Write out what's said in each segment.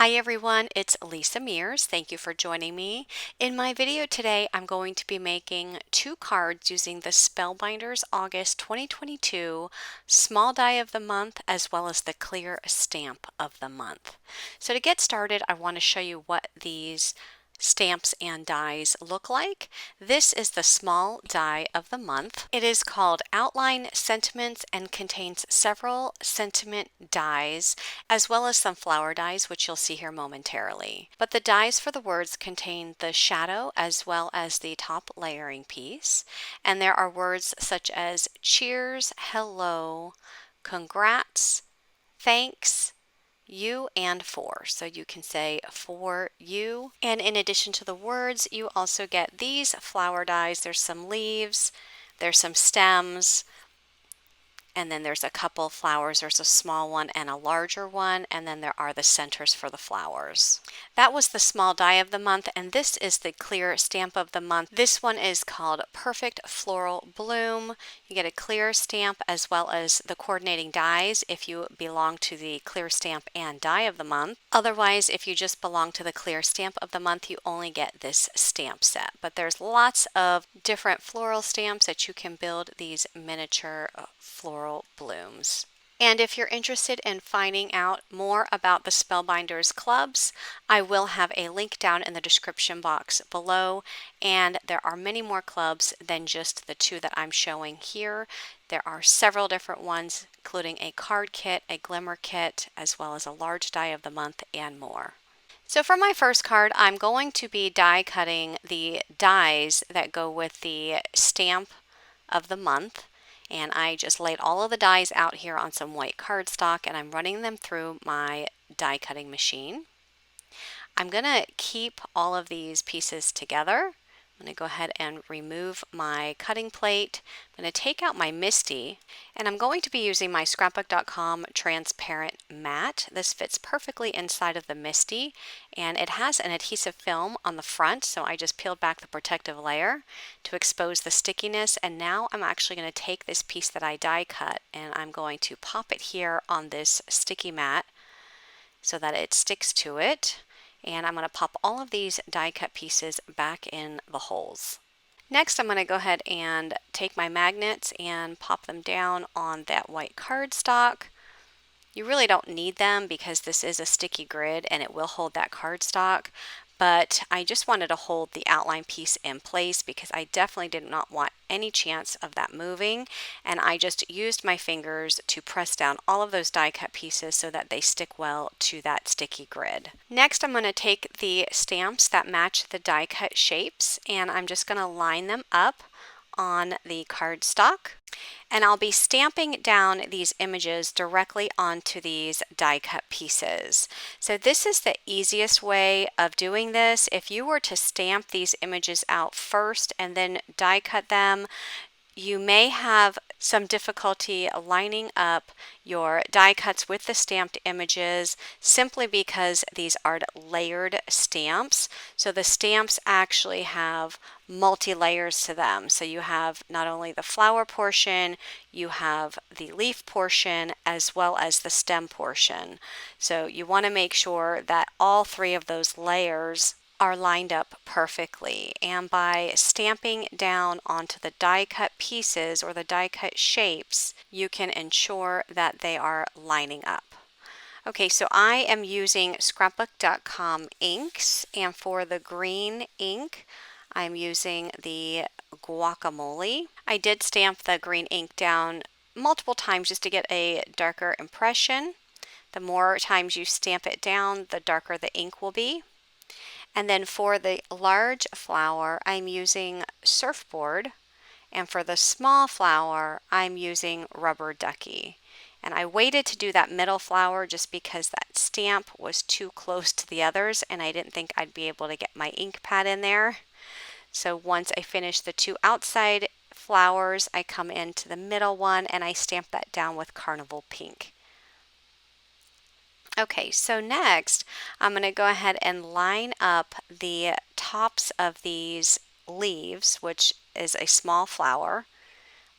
Hi everyone, it's Lisa Mears. Thank you for joining me. In my video today, I'm going to be making 2 cards using the Spellbinders August 2022 Small Die of the Month as well as the Clear Stamp of the Month. So to get started, I want to show you what these stamps and dies look like. This is the small die of the month. It is called Outline Sentiments and contains several sentiment dies as well as some flower dies, which you'll see here momentarily. But the dies for the words contain the shadow as well as the top layering piece, and there are words such as cheers, hello, congrats, thanks, you, and for. So you can say for you. And in addition to the words, you also get these flower dies. There's some leaves, there's some stems, and then there's a couple flowers. There's a small one and a larger one, and then there are the centers for the flowers. That was the small die of the month, and this is the clear stamp of the month. This one is called Perfect Floral Bloom. You get a clear stamp as well as the coordinating dies if you belong to the clear stamp and die of the month. Otherwise, if you just belong to the clear stamp of the month, you only get this stamp set. But there's lots of different floral stamps that you can build these miniature floral blooms. And if you're interested in finding out more about the Spellbinders clubs, I will have a link down in the description box below. And there are many more clubs than just the 2 that I'm showing here. There are several different ones, including a card kit, a glimmer kit, as well as a large die of the month and more. So for my first card, I'm going to be die cutting the dies that go with the stamp of the month. And I just laid all of the dies out here on some white cardstock, and I'm running them through my die cutting machine. I'm going to keep all of these pieces together. I'm going to go ahead and remove my cutting plate. I'm going to take out my Misti, and I'm going to be using my Scrapbookcom Transparent Mat. This fits perfectly inside of the Misti, and it has an adhesive film on the front, so I just peeled back the protective layer to expose the stickiness, and now I'm actually going to take this piece that I die cut, and I'm going to pop it here on this sticky mat so that it sticks to it. And I'm going to pop all of these die cut pieces back in the holes. Next, I'm going to go ahead and take my magnets and pop them down on that white cardstock. You really don't need them because this is a sticky grid and it will hold that cardstock, but I just wanted to hold the outline piece in place because I definitely did not want any chance of that moving, and I just used my fingers to press down all of those die cut pieces so that they stick well to that sticky grid. Next, I'm going to take the stamps that match the die cut shapes and I'm just going to line them up on the cardstock, and I'll be stamping down these images directly onto these die cut pieces. So this is the easiest way of doing this. If you were to stamp these images out first and then die cut them, you may have some difficulty lining up your die cuts with the stamped images simply because these are layered stamps. So the stamps actually have multi-layers to them. So you have not only the flower portion, you have the leaf portion, as well as the stem portion. So you want to make sure that all 3 of those layers are lined up perfectly, and by stamping down onto the die cut pieces or the die cut shapes, you can ensure that they are lining up. Okay, so I am using Scrapbookcom inks, and for the green ink, I'm using the Guacamole. I did stamp the green ink down multiple times just to get a darker impression. The more times you stamp it down, the darker the ink will be. And then for the large flower, I'm using Surfboard, and for the small flower, I'm using Rubber Ducky. And I waited to do that middle flower just because that stamp was too close to the others and I didn't think I'd be able to get my ink pad in there. So once I finish the 2 outside flowers, I come into the middle one and I stamp that down with Carnival Pink. Okay, so next I'm going to go ahead and line up the tops of these leaves, which is a small flower,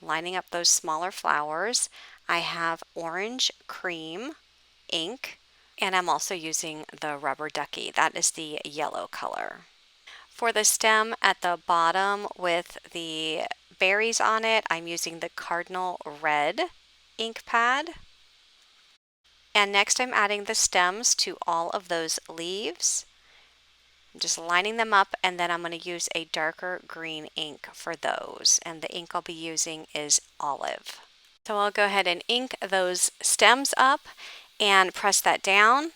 lining up those smaller flowers. I have orange cream ink And I'm also using the rubber ducky. That is the yellow color. For the stem at the bottom with the berries on it, I'm using the Cardinal Red ink pad. And next I'm adding the stems to all of those leaves. I'm just lining them up, and then I'm going to use a darker green ink for those. And the ink I'll be using is Olive. So I'll go ahead and ink those stems up and press that down,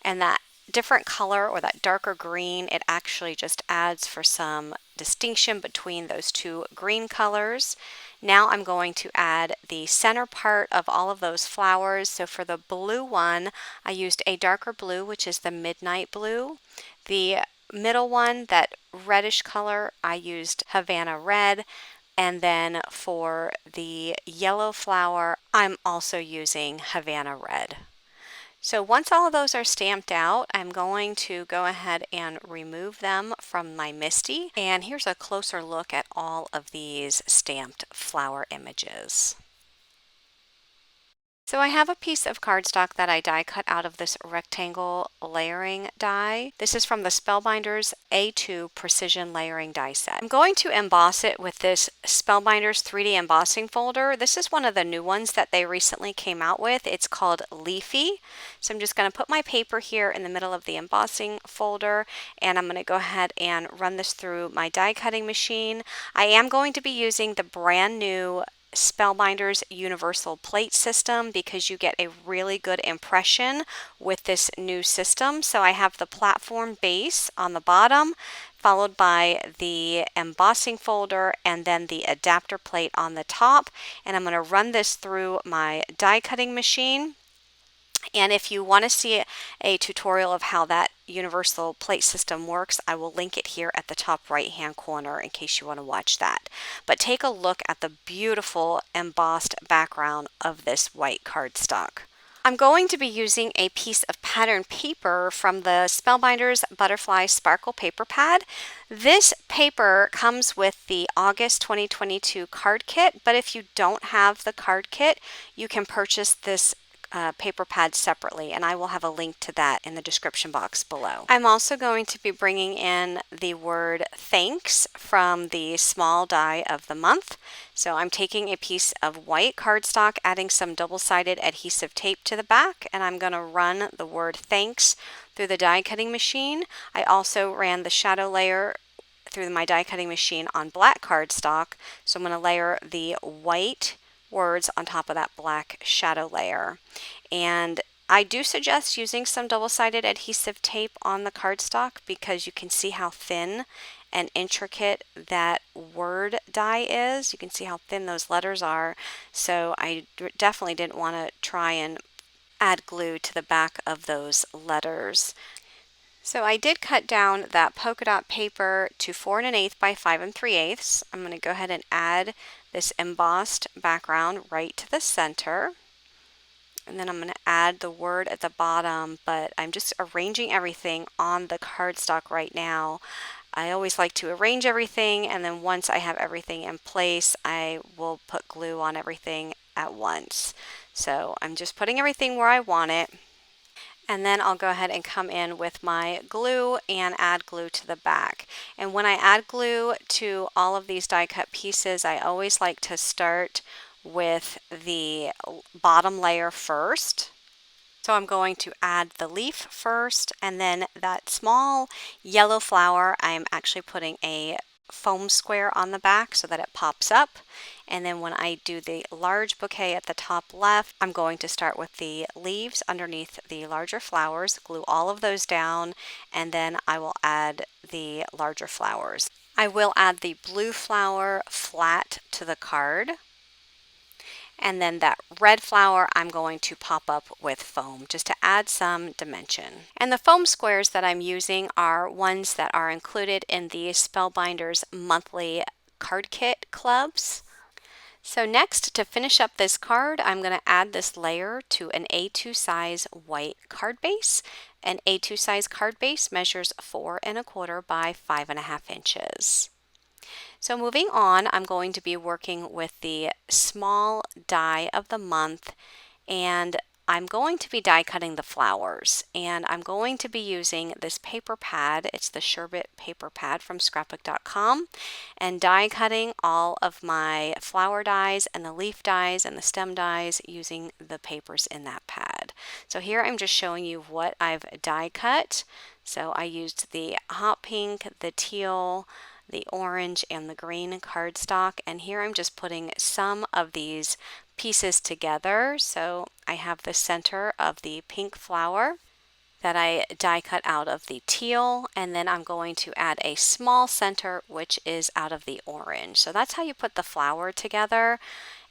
and that different color or that darker green, it actually just adds for some distinction between those two green colors. Now I'm going to add the center part of all of those flowers. So for the blue one, I used a darker blue, which is the Midnight Blue. The middle one, that reddish color, I used Havana Red. And then for the yellow flower, I'm also using Havana Red. So once all of those are stamped out, I'm going to go ahead and remove them from my Misti. And here's a closer look at all of these stamped flower images. So I have a piece of cardstock that I die cut out of this rectangle layering die. This is from the Spellbinders A2 Precision Layering Die Set. I'm going to emboss it with this Spellbinders 3D embossing folder. This is one of the new ones that they recently came out with. It's called Leafy. So I'm just going to put my paper here in the middle of the embossing folder, and I'm going to go ahead and run this through my die cutting machine. I am going to be using the brand new Spellbinders Universal Plate System because you get a really good impression with this new system. So I have the platform base on the bottom, followed by the embossing folder, and then the adapter plate on the top. And I'm going to run this through my die cutting machine. And if you want to see a tutorial of how that universal plate system works, I will link it here at the top right hand corner in case you want to watch that. But take a look at the beautiful embossed background of this white cardstock. I'm going to be using a piece of pattern paper from the Spellbinders Butterfly Sparkle paper pad. This paper comes with the August 2022 card kit, but if you don't have the card kit, you can purchase this paper pad separately, and I will have a link to that in the description box below. I'm also going to be bringing in the word thanks from the small die of the month. So I'm taking a piece of white cardstock, adding some double-sided adhesive tape to the back, and I'm going to run the word thanks through the die cutting machine. I also ran the shadow layer through my die cutting machine on black cardstock, so I'm going to layer the white words on top of that black shadow layer. And I do suggest using some double-sided adhesive tape on the cardstock because you can see how thin and intricate that word die is. You can see how thin those letters are. So I definitely didn't want to try and add glue to the back of those letters. So I did cut down that polka dot paper to 4 1/8 by 5 3/8. I'm going to go ahead and add this embossed background right to the center. And then I'm going to add the word at the bottom, but I'm just arranging everything on the cardstock right now. I always like to arrange everything, and then once I have everything in place, I will put glue on everything at once. So I'm just putting everything where I want it. And then I'll go ahead and come in with my glue and add glue to the back. And when I add glue to all of these die cut pieces, I always like to start with the bottom layer first. So I'm going to add the leaf first, and then that small yellow flower, I'm actually putting a foam square on the back so that it pops up. And then when I do the large bouquet at the top left, I'm going to start with the leaves underneath the larger flowers, glue all of those down, and then I will add the larger flowers. I will add the blue flower flat to the card. And then that red flower I'm going to pop up with foam just to add some dimension. And the foam squares that I'm using are ones that are included in the Spellbinders monthly card kit clubs. So next, to finish up this card, I'm going to add this layer to an A2 size white card base. An A2 size card base measures 4 1/4 by 5 1/2 inches. So moving on, I'm going to be working with the small die of the month, and I'm going to be die cutting the flowers, and I'm going to be using this paper pad. It's the Sherbet paper pad from Scrapbookcom, and die cutting all of my flower dies and the leaf dies and the stem dies using the papers in that pad. So here I'm just showing you what I've die cut. So I used the hot pink, the teal, the orange, and the green cardstock, and here I'm just putting some of these pieces together. So I have the center of the pink flower that I die cut out of the teal, and then I'm going to add a small center which is out of the orange. So that's how you put the flower together.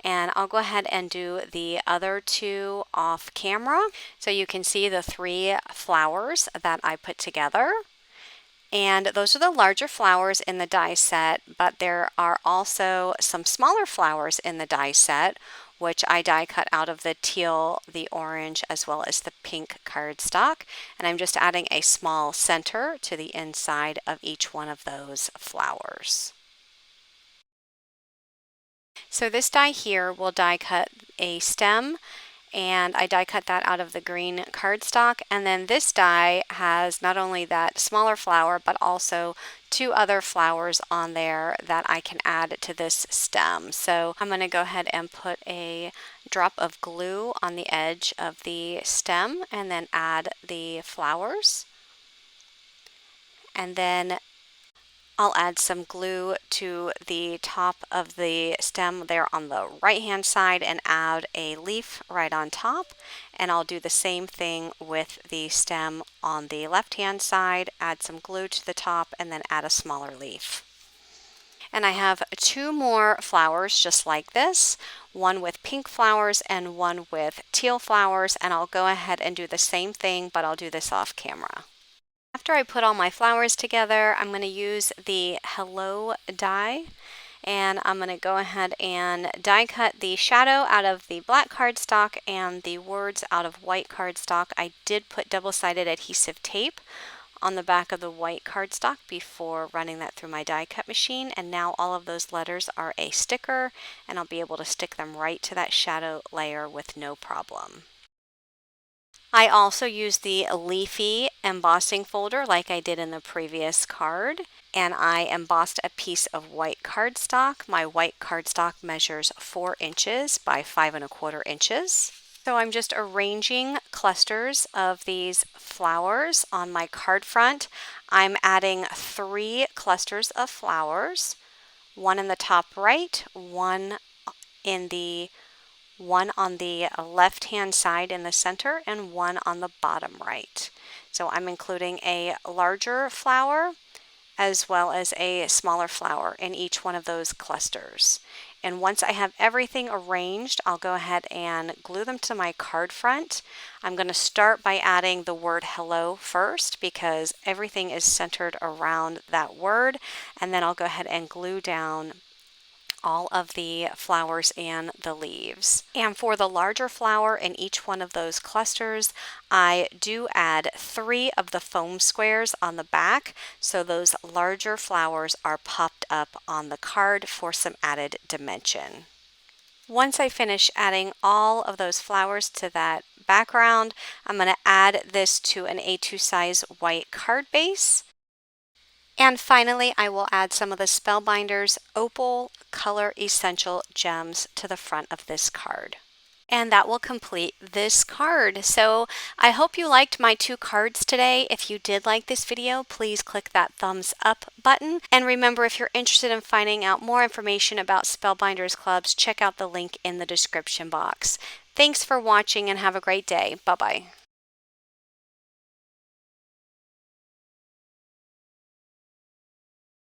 And I'll go ahead and do the other two off camera so you can see the 3 flowers that I put together. And those are the larger flowers in the die set, but there are also some smaller flowers in the die set, which I die cut out of the teal, the orange, as well as the pink cardstock. And I'm just adding a small center to the inside of each one of those flowers. So this die here will die cut a stem, and I die cut that out of the green cardstock. And then this die has not only that smaller flower, but also 2 other flowers on there that I can add to this stem. So I'm going to go ahead and put a drop of glue on the edge of the stem and then add the flowers. And then I'll add some glue to the top of the stem there on the right hand side and add a leaf right on top. And I'll do the same thing with the stem on the left hand side, add some glue to the top, and then add a smaller leaf. And I have 2 more flowers just like this, one with pink flowers and one with teal flowers, and I'll go ahead and do the same thing, but I'll do this off camera. After I put all my flowers together, I'm going to use the Hello die, and I'm going to go ahead and die cut the shadow out of the black cardstock and the words out of white cardstock. I did put double-sided adhesive tape on the back of the white cardstock before running that through my die cut machine, and now all of those letters are a sticker, and I'll be able to stick them right to that shadow layer with no problem. I also used the Leafy embossing folder like I did in the previous card, and I embossed a piece of white cardstock. My white cardstock measures 4 inches by 5 1/4 inches. So I'm just arranging clusters of these flowers on my card front. I'm adding 3 clusters of flowers, one in the top right, one on the left hand side in the center, and one on the bottom right. So I'm including a larger flower as well as a smaller flower in each one of those clusters. And once I have everything arranged, I'll go ahead and glue them to my card front. I'm going to start by adding the word hello first because everything is centered around that word, and then I'll go ahead and glue down all of the flowers and the leaves. And for the larger flower in each one of those clusters, I do add 3 of the foam squares on the back, so those larger flowers are popped up on the card for some added dimension. Once I finish adding all of those flowers to that background, I'm going to add this to an A2 size white card base. And finally, I will add some of the Spellbinders Opal Color Essential Gems to the front of this card. And that will complete this card. So I hope you liked my 2 cards today. If you did like this video, please click that thumbs up button. And remember, if you're interested in finding out more information about Spellbinders Clubs, check out the link in the description box. Thanks for watching and have a great day. Bye-bye.